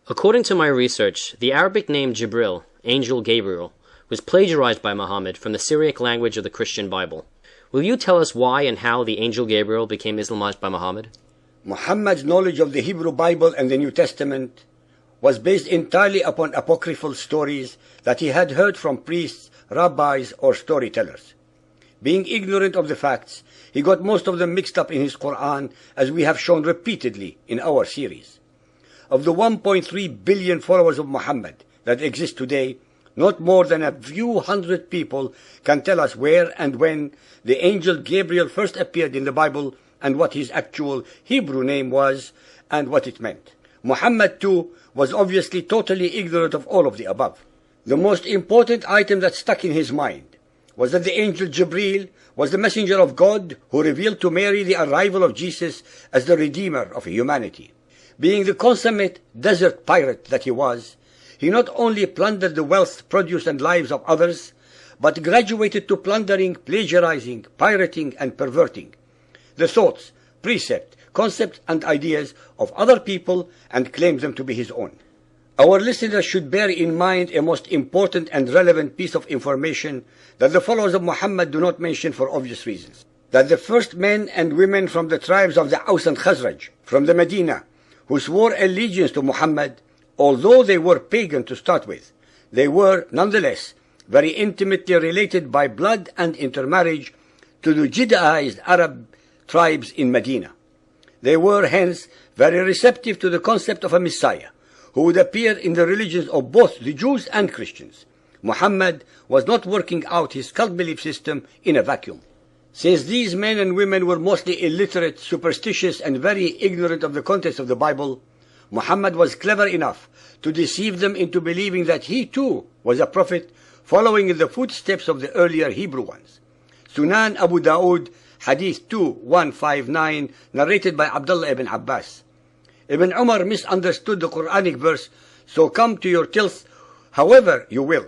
According to my research, the Arabic name Jibril, Angel Gabriel, was plagiarized by Muhammad from the Syriac language of the Christian Bible. Will you tell us why and how the Angel Gabriel became Islamized by Muhammad? Muhammad's knowledge of the Hebrew Bible and the New Testament was based entirely upon apocryphal stories that he had heard from priests, rabbis, or storytellers. Being ignorant of the facts, he got most of them mixed up in his Quran, as we have shown repeatedly in our series. Of the 1.3 billion followers of Muhammad that exist today, not more than a few hundred people can tell us where and when the angel Gabriel first appeared in the Bible and what his actual Hebrew name was and what it meant. Muhammad too was obviously totally ignorant of all of the above. The most important item that stuck in his mind was that the angel Jibril was the messenger of God who revealed to Mary the arrival of Jesus as the Redeemer of humanity. Being the consummate desert pirate that he was, he not only plundered the wealth, produce, and lives of others, but graduated to plundering, plagiarizing, pirating, and perverting the thoughts, precepts, concepts, and ideas of other people and claimed them to be his own. Our listeners should bear in mind a most important and relevant piece of information that the followers of Muhammad do not mention for obvious reasons. That the first men and women from the tribes of the Aus and Khazraj, from the Medina, who swore allegiance to Muhammad, although they were pagan to start with, they were nonetheless very intimately related by blood and intermarriage to the Judaized Arab tribes in Medina. They were hence very receptive to the concept of a Messiah, who would appear in the religions of both the Jews and Christians. Muhammad was not working out his cult belief system in a vacuum. Since these men and women were mostly illiterate, superstitious, and very ignorant of the contents of the Bible, Muhammad was clever enough to deceive them into believing that he too was a prophet following in the footsteps of the earlier Hebrew ones. Sunan Abu Dawood, Hadith 2159, narrated by Abdullah ibn Abbas. Ibn Umar misunderstood the Quranic verse, "So come to your tilth however you will.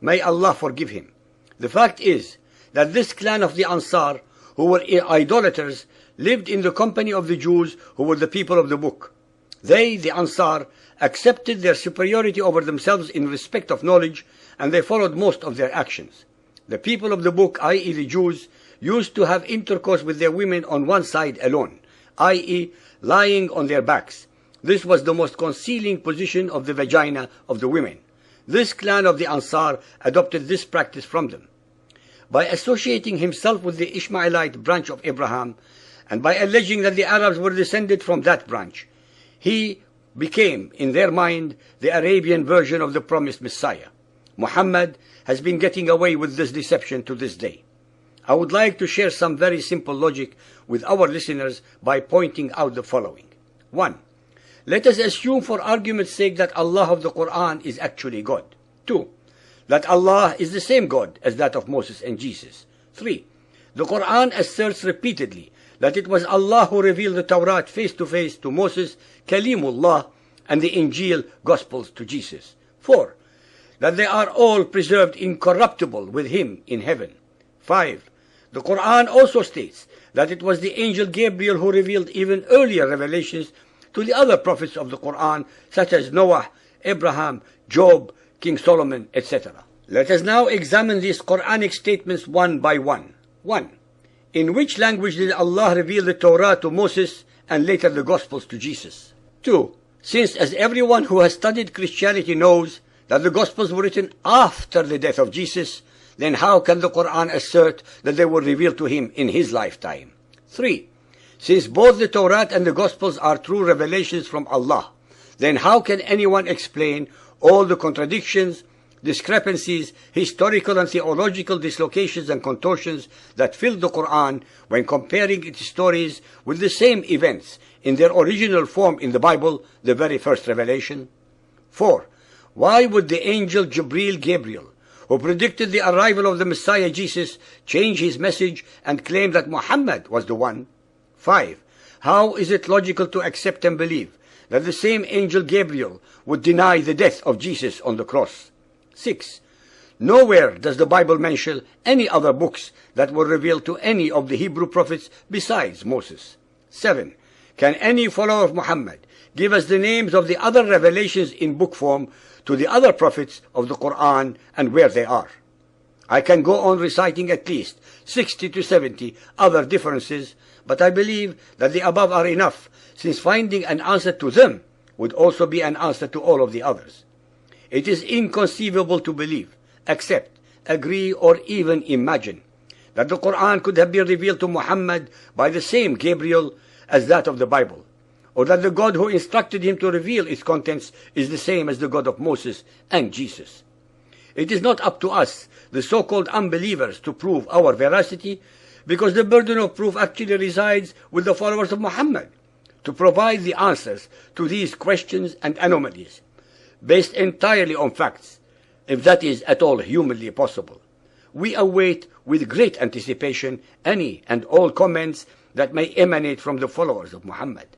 May Allah forgive him." The fact is that this clan of the Ansar, who were idolaters, lived in the company of the Jews, who were the people of the book. They, the Ansar, accepted their superiority over themselves in respect of knowledge, and they followed most of their actions. The people of the book, i.e. the Jews, used to have intercourse with their women on one side alone, i.e. lying on their backs. This was the most concealing position of the vagina of the women. This clan of the Ansar adopted this practice from them. By associating himself with the Ishmaelite branch of Abraham, and by alleging that the Arabs were descended from that branch, he became, in their mind, the Arabian version of the promised Messiah. Muhammad has been getting away with this deception to this day. I would like to share some very simple logic with our listeners by pointing out the following. 1. Let us assume for argument's sake that Allah of the Quran is actually God. 2. That Allah is the same God as that of Moses and Jesus. 3. The Quran asserts repeatedly that it was Allah who revealed the Torah face to face to Moses, Kalimullah, and the Injil Gospels to Jesus. 4. That they are all preserved incorruptible with him in heaven. 5. The Quran also states that it was the angel Gabriel who revealed even earlier revelations to the other prophets of the Quran, such as Noah, Abraham, Job, King Solomon, etc. Let us now examine these Quranic statements one by one. 1. In which language did Allah reveal the Torah to Moses and later the Gospels to Jesus? 2. Since, as everyone who has studied Christianity knows, that the Gospels were written after the death of Jesus, then how can the Quran assert that they were revealed to him in his lifetime? 3. Since both the Torah and the Gospels are true revelations from Allah, then how can anyone explain all the contradictions, discrepancies, historical and theological dislocations and contortions that fill the Quran when comparing its stories with the same events in their original form in the Bible, the very first revelation? 4. Why would the angel Jibril Gabriel, who predicted the arrival of the Messiah Jesus, change his message and claim that Muhammad was the one? 5. How is it logical to accept and believe that the same angel Gabriel would deny the death of Jesus on the cross? 6. Nowhere does the Bible mention any other books that were revealed to any of the Hebrew prophets besides Moses. 7. Can any follower of Muhammad give us the names of the other revelations in book form to the other prophets of the Quran and where they are? I can go on reciting at least 60 to 70 other differences, but I believe that the above are enough, since finding an answer to them would also be an answer to all of the others. It is inconceivable to believe, accept, agree, or even imagine that the Quran could have been revealed to Muhammad by the same Gabriel as that of the Bible, or that the God who instructed him to reveal its contents is the same as the God of Moses and Jesus. It is not up to us, the so-called unbelievers, to prove our veracity, because the burden of proof actually resides with the followers of Muhammad, to provide the answers to these questions and anomalies, based entirely on facts, if that is at all humanly possible. We await with great anticipation any and all comments that may emanate from the followers of Muhammad.